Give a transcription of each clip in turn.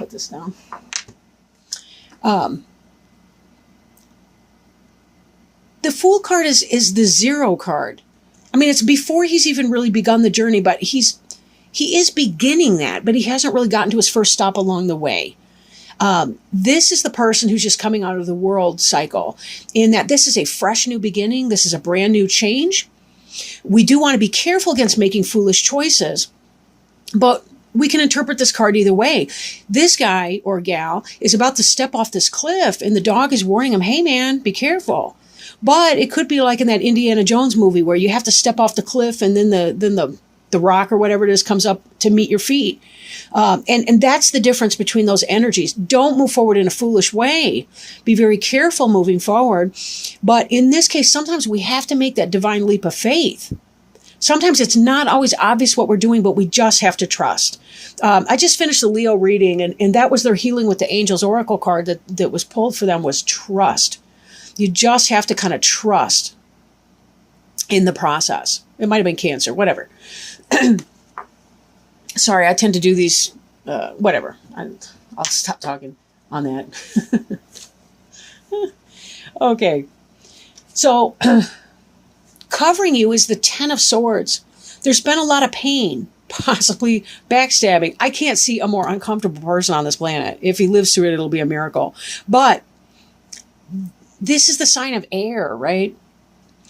put this down. The Fool card is the 0 card. I mean, it's before he's even really begun the journey, but he is beginning that, but he hasn't really gotten to his first stop along the way. This is the person who's just coming out of the world cycle, in that this is a fresh new beginning. This is a brand new change. We do want to be careful against making foolish choices, but we can interpret this card either way. This guy or gal is about to step off this cliff, and the dog is warning him, hey man, be careful. But it could be like in that Indiana Jones movie where you have to step off the cliff and then the rock or whatever it is comes up to meet your feet. And that's the difference between those energies. Don't move forward in a foolish way. Be very careful moving forward. But in this case, sometimes we have to make that divine leap of faith. Sometimes it's not always obvious what we're doing, but we just have to trust. I just finished the Leo reading, and that was their Healing with the Angels Oracle card that was pulled for them, was trust. You just have to kind of trust in the process. It might have been Cancer, whatever. Sorry, I tend to do these, whatever. I'll stop talking on that. Okay. So, covering you is the 10 of Swords. There's been a lot of pain, possibly backstabbing. I can't see a more uncomfortable person on this planet. If he lives through it, it'll be a miracle. But this is the sign of air, right?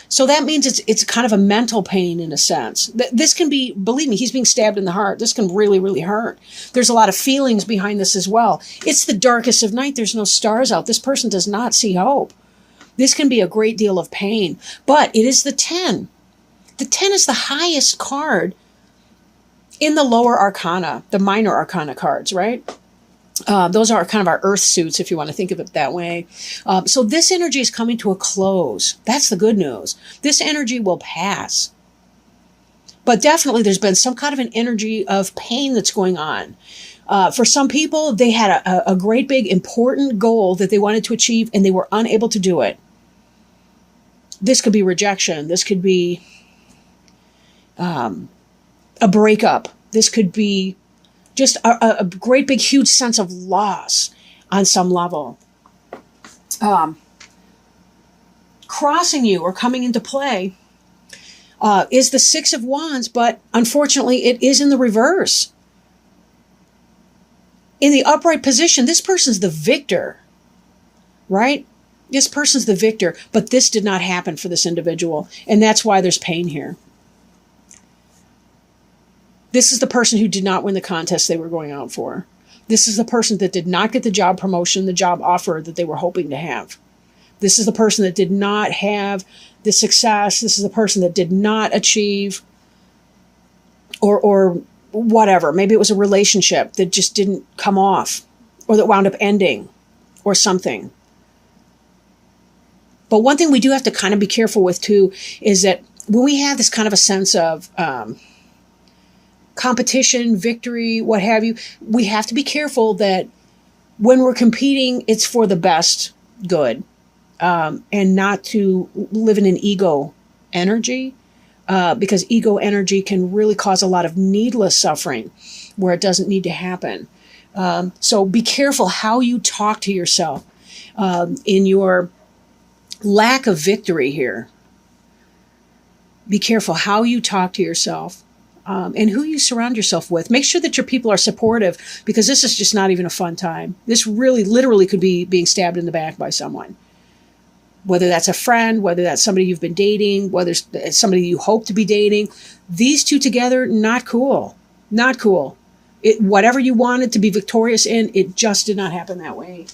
So that means it's kind of a mental pain in a sense. This can be, believe me, he's being stabbed in the heart. This can really, really hurt. There's a lot of feelings behind this as well. It's the darkest of night. There's no stars out. This person does not see hope. This can be a great deal of pain, but it is the 10. The 10 is the highest card in the lower arcana, the minor arcana cards, right? Those are kind of our earth suits, if you want to think of it that way. So this energy is coming to a close. That's the good news. This energy will pass. But definitely there's been some kind of an energy of pain that's going on. For some people, they had a great big important goal that they wanted to achieve and they were unable to do it. This could be rejection. This could be a breakup. This could be just a great big huge sense of loss on some level. Crossing you or coming into play is the 6 of Wands, but unfortunately it is in the reverse. In the upright position, this person's the victor, right? This person's the victor, but this did not happen for this individual, and that's why there's pain here. This is the person who did not win the contest they were going out for. This is the person that did not get the job promotion, the job offer that they were hoping to have. This is the person that did not have the success. This is the person that did not achieve or whatever. Maybe it was a relationship that just didn't come off or that wound up ending or something. But one thing we do have to kind of be careful with too is that when we have this kind of a sense of competition, victory, what have you, we have to be careful that when we're competing, it's for the best good, and not to live in an ego energy, because ego energy can really cause a lot of needless suffering where it doesn't need to happen. So be careful how you talk to yourself in your lack of victory here. Be careful how you talk to yourself. And who you surround yourself with. Make sure that your people are supportive, because this is just not even a fun time. This really literally could be being stabbed in the back by someone. Whether that's a friend, whether that's somebody you've been dating, whether it's somebody you hope to be dating. These two together, not cool. Not cool. Whatever you wanted to be victorious in, it just did not happen that way.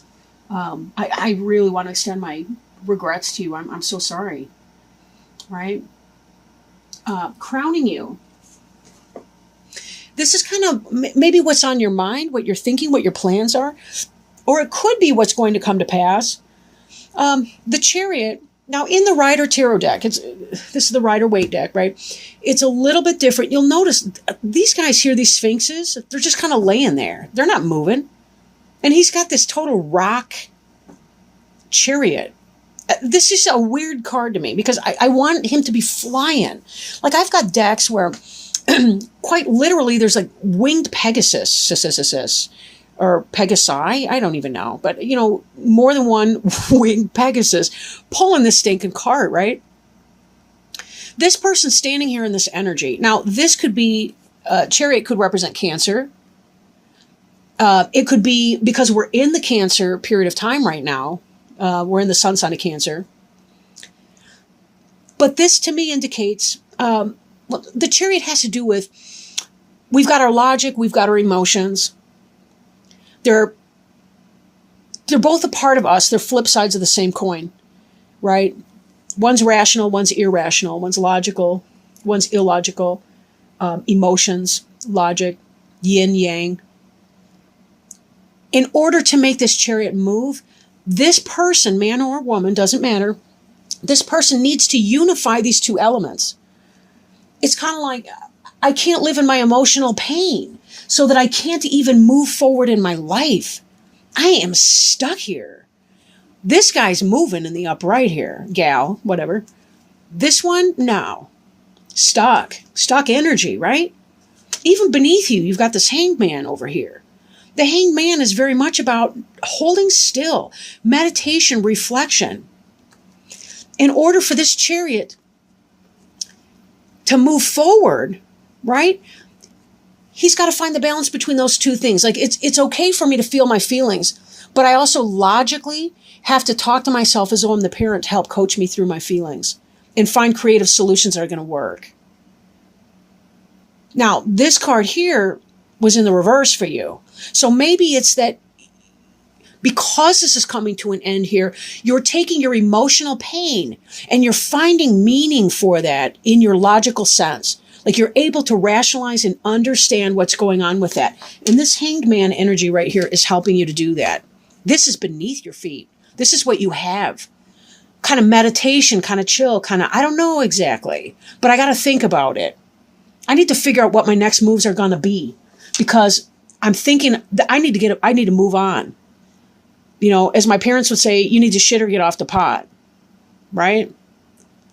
I really want to extend my regrets to you. I'm so sorry. Right? Crowning you. This is kind of maybe what's on your mind, what you're thinking, what your plans are, or it could be what's going to come to pass. The Chariot, now in the Rider Tarot deck, this is the Rider-Waite deck, right? It's a little bit different. You'll notice these guys here, these Sphinxes, they're just kind of laying there. They're not moving. And he's got this total rock chariot. This is a weird card to me because I want him to be flying. Like I've got decks where quite literally there's like winged Pegasus or Pegasi, I don't even know, but more than one winged Pegasus pulling this stinking cart, right? This person standing here in this energy. Now, this could be, Chariot could represent Cancer. It could be because we're in the Cancer period of time right now. We're in the sun sign of Cancer. But this to me indicates, the Chariot has to do with, we've got our logic, we've got our emotions. They're both a part of us. They're flip sides of the same coin, right? One's rational, one's irrational, one's logical, one's illogical. Emotions, logic, yin, yang. In order to make this Chariot move, this person, man or woman, doesn't matter, this person needs to unify these two elements. It's kind of like, I can't live in my emotional pain so that I can't even move forward in my life. I am stuck here. This guy's moving in the upright here, gal, whatever. This one, no. Stuck energy, right? Even beneath you, you've got this Hanged Man over here. The Hanged Man is very much about holding still, meditation, reflection. In order for this Chariot to move forward, right? He's got to find the balance between those two things. Like, it's okay for me to feel my feelings, but I also logically have to talk to myself as though I'm the parent to help coach me through my feelings and find creative solutions that are going to work. Now, this card here was in the reverse for you. So maybe it's that because this is coming to an end here, you're taking your emotional pain and you're finding meaning for that in your logical sense. Like, you're able to rationalize and understand what's going on with that. And this Hanged Man energy right here is helping you to do that. This is beneath your feet. This is what you have. Kind of meditation, kind of chill, kind of, I don't know exactly, but I got to think about it. I need to figure out what my next moves are going to be, because I'm thinking that I need to move on. As my parents would say, you need to shit or get off the pot, right?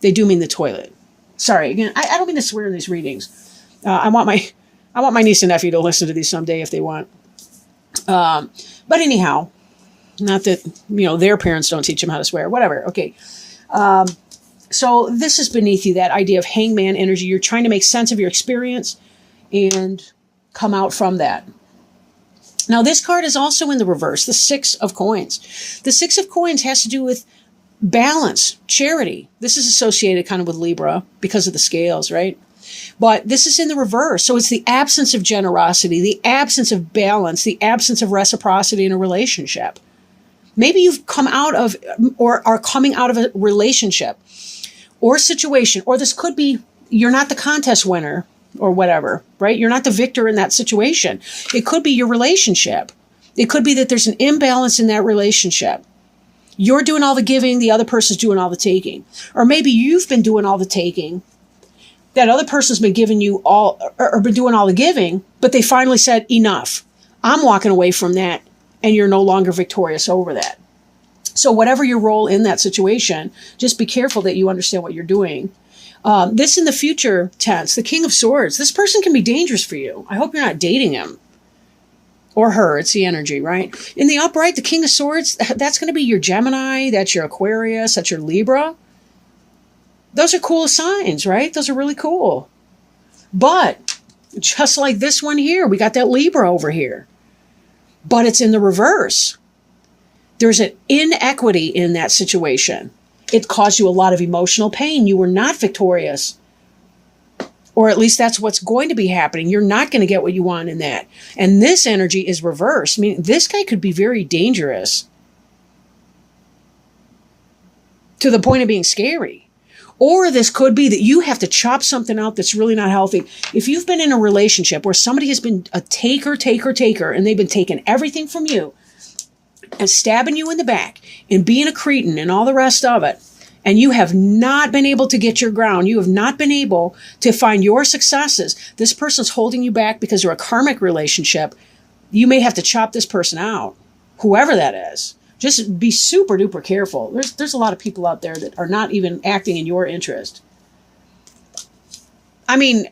They do mean the toilet. Sorry, again, I don't mean to swear in these readings. I want my niece and nephew to listen to these someday if they want. But anyhow, not that, their parents don't teach them how to swear, whatever. Okay. So this is beneath you, that idea of Hanged Man energy. You're trying to make sense of your experience and come out from that. Now, this card is also in the reverse, the Six of Coins. The Six of Coins has to do with balance, charity. This is associated kind of with Libra because of the scales, right? But this is in the reverse. So it's the absence of generosity, the absence of balance, the absence of reciprocity in a relationship. Maybe you've come out of or are coming out of a relationship or situation, or this could be you're not the contest winner or whatever, right? You're not the victor in that situation. It could be your relationship. It could be that there's an imbalance in that relationship. You're doing all the giving, the other person's doing all the taking. Or maybe you've been doing all the taking, that other person's been giving you all, or been doing all the giving, but they finally said, enough. I'm walking away from that, and you're no longer victorious over that. So whatever your role in that situation, just be careful that you understand what you're doing. This in the future tense, the King of Swords, this person can be dangerous for you. I hope you're not dating him. Or her, it's the energy, right? In the upright, the King of Swords, that's going to be your Gemini, that's your Aquarius, that's your Libra. Those are cool signs, right? Those are really cool. But just like this one here, we got that Libra over here. But it's in the reverse. There's an inequity in that situation. It caused you a lot of emotional pain. You were not victorious. Or at least that's what's going to be happening. You're not going to get what you want in that. And this energy is reversed. I mean, this guy could be very dangerous to the point of being scary. Or this could be that you have to chop something out that's really not healthy. If you've been in a relationship where somebody has been a taker, and they've been taking everything from you and stabbing you in the back and being a cretin and all the rest of it, and you have not been able to get your ground, you have not been able to find your successes, this person's holding you back because they're a karmic relationship, you may have to chop this person out, whoever that is. Just be super duper careful. There's a lot of people out there that are not even acting in your interest. I mean,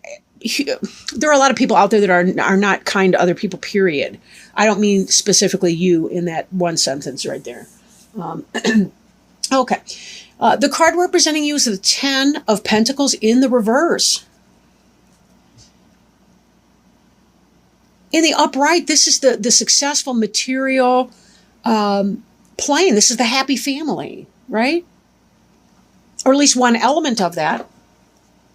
there are a lot of people out there that are not kind to other people, period. I don't mean specifically you in that one sentence right there. Okay. The card representing you is the 10 of Pentacles in the reverse. In the upright, this is the successful material plane. This is the happy family, right? Or at least one element of that.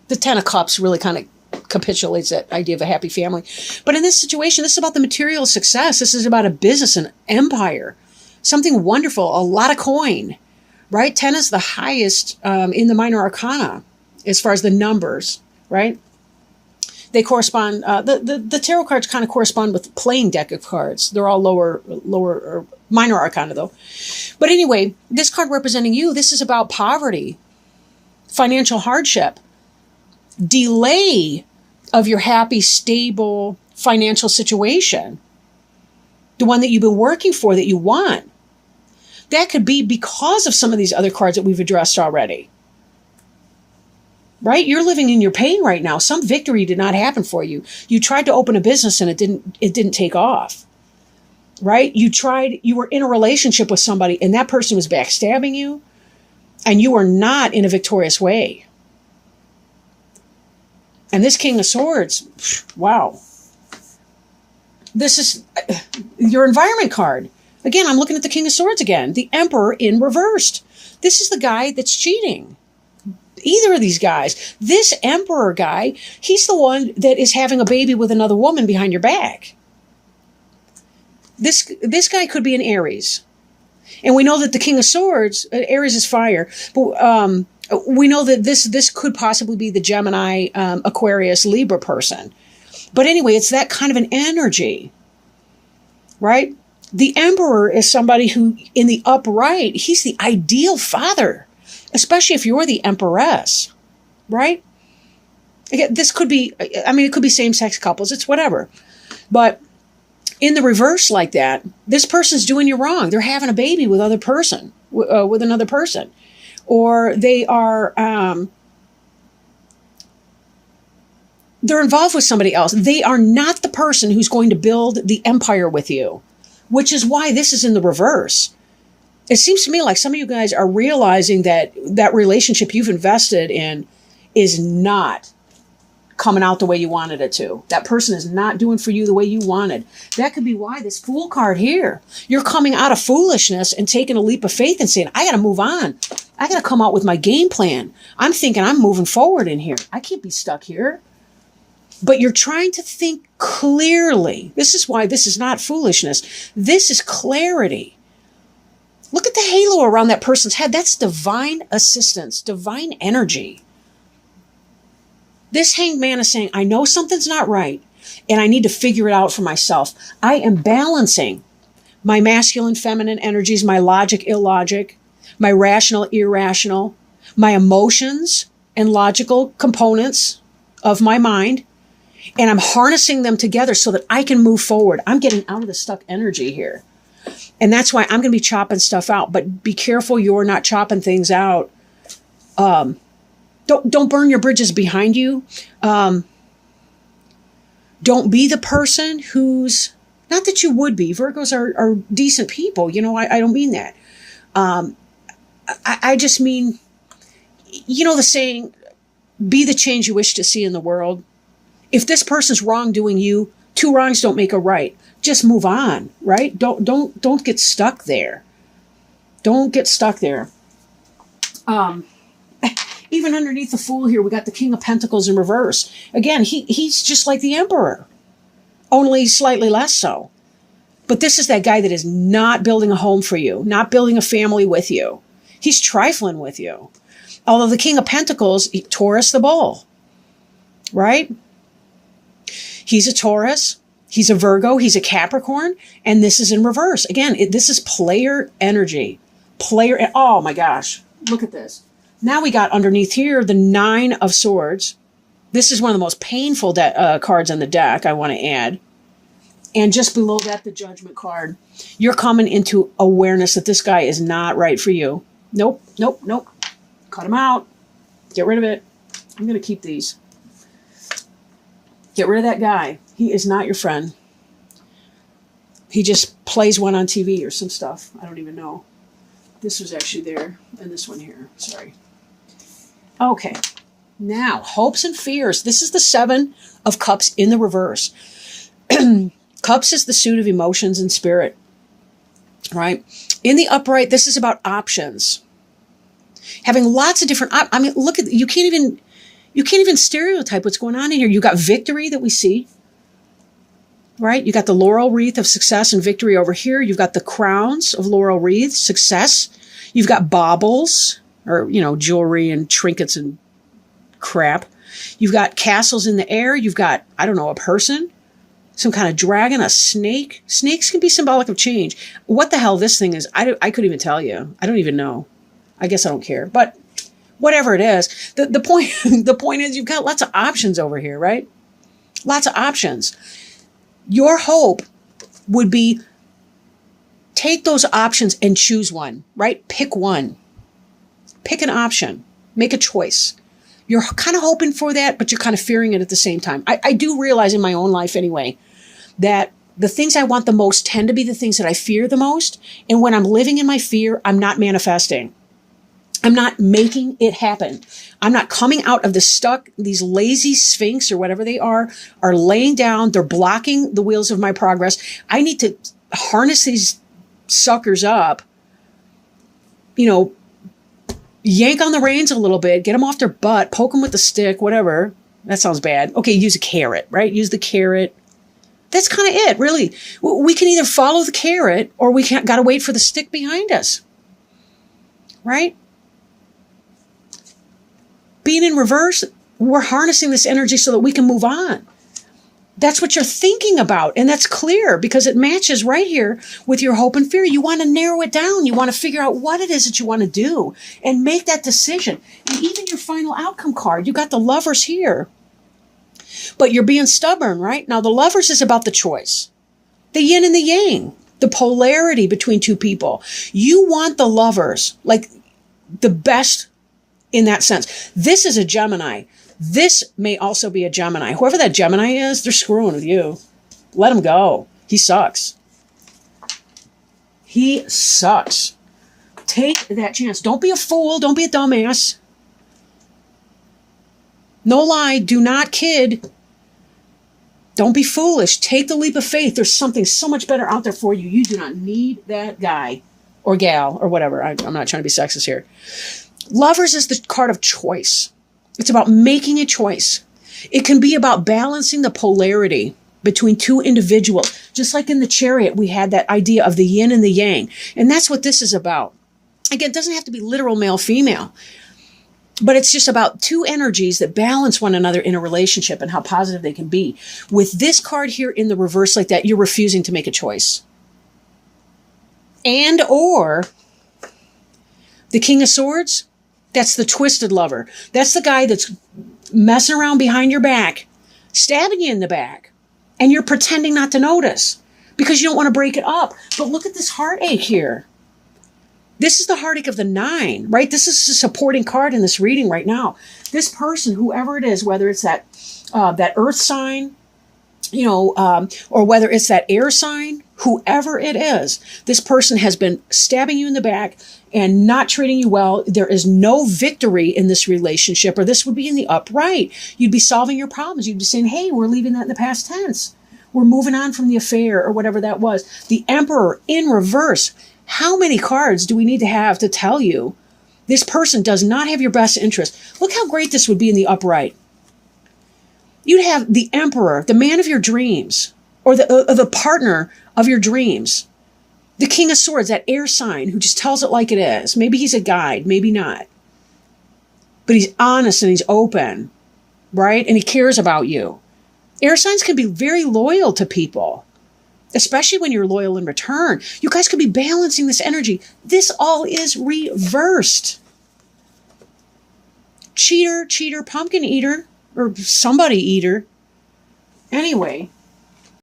The 10 of Cups really kind of capitulates that idea of a happy family. But in this situation, this is about the material success. This is about a business, an empire, something wonderful, a lot of coin, right? 10 is the highest in the minor arcana as far as the numbers, right? They correspond, the tarot cards kind of correspond with the playing deck of cards. They're all lower or minor arcana though. But anyway, this card representing you, this is about poverty, financial hardship, delay of your happy, stable financial situation, the one that you've been working for, that you want. That could be because of some of these other cards that we've addressed already. Right? You're living in your pain right now. Some victory did not happen for you. You tried to open a business and it didn't take off. Right? You were in a relationship with somebody and that person was backstabbing you and you were not in a victorious way. And this King of Swords, wow. This is your environment card. Again, I'm looking at the King of Swords again. The Emperor in reversed. This is the guy that's cheating. Either of these guys. This Emperor guy, he's the one that is having a baby with another woman behind your back. This guy could be an Aries. And we know that the King of Swords, Aries is fire, but we know that this could possibly be the Gemini, Aquarius, Libra person. But anyway, it's that kind of an energy, right? The Emperor is somebody who, in the upright, he's the ideal father, especially if you're the Empress, right? Again, this could be, I mean, it could be same-sex couples, it's whatever. But in the reverse like that, this person's doing you wrong. They're having a baby with another person. Or they are, they're involved with somebody else. They are not the person who's going to build the empire with you, which is why this is in the reverse. It seems to me like some of you guys are realizing that that relationship you've invested in is not coming out the way you wanted it to. That person is not doing for you the way you wanted. That could be why this Fool card here. You're coming out of foolishness and taking a leap of faith and saying, I got to move on. I got to come out with my game plan. I'm thinking I'm moving forward in here. I can't be stuck here. But you're trying to think clearly. This is why this is not foolishness. This is clarity. Look at the halo around that person's head. That's divine assistance, divine energy. This Hanged Man is saying, I know something's not right, and I need to figure it out for myself. I am balancing my masculine, feminine energies, my logic, illogic, my rational, irrational, my emotions and logical components of my mind, and I'm harnessing them together so that I can move forward. I'm getting out of the stuck energy here. And that's why I'm going to be chopping stuff out. But be careful you're not chopping things out. Don't burn your bridges behind you. Don't be the person who's, not that you would be. Virgos are decent people. You know, I don't mean that. I just mean, you know the saying, be the change you wish to see in the world. If this person's wrongdoing you, two wrongs don't make a right. Just move on, right? Don't get stuck there. Don't get stuck there. Even underneath the Fool here, we got the King of Pentacles in reverse. Again, he's just like the Emperor, only slightly less so. But this is that guy that is not building a home for you, not building a family with you. He's trifling with you. Although the King of Pentacles, Taurus the bull, right? He's a Taurus. He's a Virgo. He's a Capricorn. And this is in reverse. Again, this is player energy. Oh my gosh. Look at this. Now we got underneath here the 9 of Swords. This is one of the most painful cards on the deck, I want to add. And just below that, the Judgment card. You're coming into awareness that this guy is not right for you. Nope. Cut him out. Get rid of it. I'm going to keep these. Get rid of that guy. He is not your friend. He just plays one on TV or some stuff. I don't even know. This was actually there, and this one here. Sorry. Okay. Now, hopes and fears. This is the 7 of Cups in the reverse. Cups is the suit of emotions and spirit, right? In the upright, this is about options. Having lots of different, I mean, look at, you can't even stereotype what's going on in here. You got victory that we see, right? You got the laurel wreath of success and victory over here. You've got the crowns of laurel wreath, success. You've got baubles, or, jewelry and trinkets and crap. You've got castles in the air. You've got, I don't know, a person, some kind of dragon, a snake. Snakes can be symbolic of change. What the hell this thing is, I couldn't even tell you. I don't even know. I guess I don't care. But whatever it is, the point the point is you've got lots of options over here, right? Lots of options. Your hope would be take those options and choose one, right? Pick one. Pick an option. Make a choice. You're kind of hoping for that, but you're kind of fearing it at the same time. I do realize in my own life anyway, that the things I want the most tend to be the things that I fear the most. And when I'm living in my fear, I'm not manifesting. I'm not making it happen. I'm not coming out of the stuck, these lazy sphinx or whatever they are laying down. They're blocking the wheels of my progress. I need to harness these suckers up, yank on the reins a little bit, get them off their butt, poke them with the stick, whatever. That sounds bad. Okay, use a carrot, right? Use the carrot. That's kind of it, really. We can either follow the carrot or we got to wait for the stick behind us, right? Being in reverse, we're harnessing this energy so that we can move on. That's what you're thinking about. And that's clear because it matches right here with your hope and fear. You want to narrow it down. You want to figure out what it is that you want to do and make that decision. And even your final outcome card, you got the Lovers here. But you're being stubborn, right? Now, the Lovers is about the choice. The yin and the yang. The polarity between two people. You want the Lovers, like the best in that sense. This is a Gemini. This may also be a Gemini. Whoever that Gemini is, they're screwing with you. Let him go. He sucks. He sucks. Take that chance. Don't be a fool. Don't be a dumbass. No lie. Do not kid. Don't be foolish. Take the leap of faith. There's something so much better out there for you. You do not need that guy or gal or whatever. I'm not trying to be sexist here. Lovers is the card of choice. It's about making a choice. It can be about balancing the polarity between two individuals. Just like in the Chariot, we had that idea of the yin and the yang. And that's what this is about. Again, it doesn't have to be literal male-female. But it's just about two energies that balance one another in a relationship and how positive they can be. With this card here in the reverse like that, you're refusing to make a choice. And or the King of Swords, that's the twisted lover. That's the guy that's messing around behind your back, stabbing you in the back, and you're pretending not to notice because you don't want to break it up. But look at this heartache here. This is the heartache of the 9, right? This is a supporting card in this reading right now. This person, whoever it is, whether it's that earth sign, or whether it's that air sign, whoever it is, this person has been stabbing you in the back and not treating you well. There is no victory in this relationship, or this would be in the upright. You'd be solving your problems. You'd be saying, hey, we're leaving that in the past tense. We're moving on from the affair or whatever that was. The Emperor in reverse. How many cards do we need to have to tell you this person does not have your best interest? Look how great this would be in the upright. You'd have the Emperor, the man of your dreams, or the partner of your dreams. The King of Swords, that air sign who just tells it like it is. Maybe he's a guide, maybe not. But he's honest and he's open, right? And he cares about you. Air signs can be very loyal to people, especially when you're loyal in return. You guys could be balancing this energy. This all is reversed. Cheater, pumpkin eater, or somebody eater. Anyway,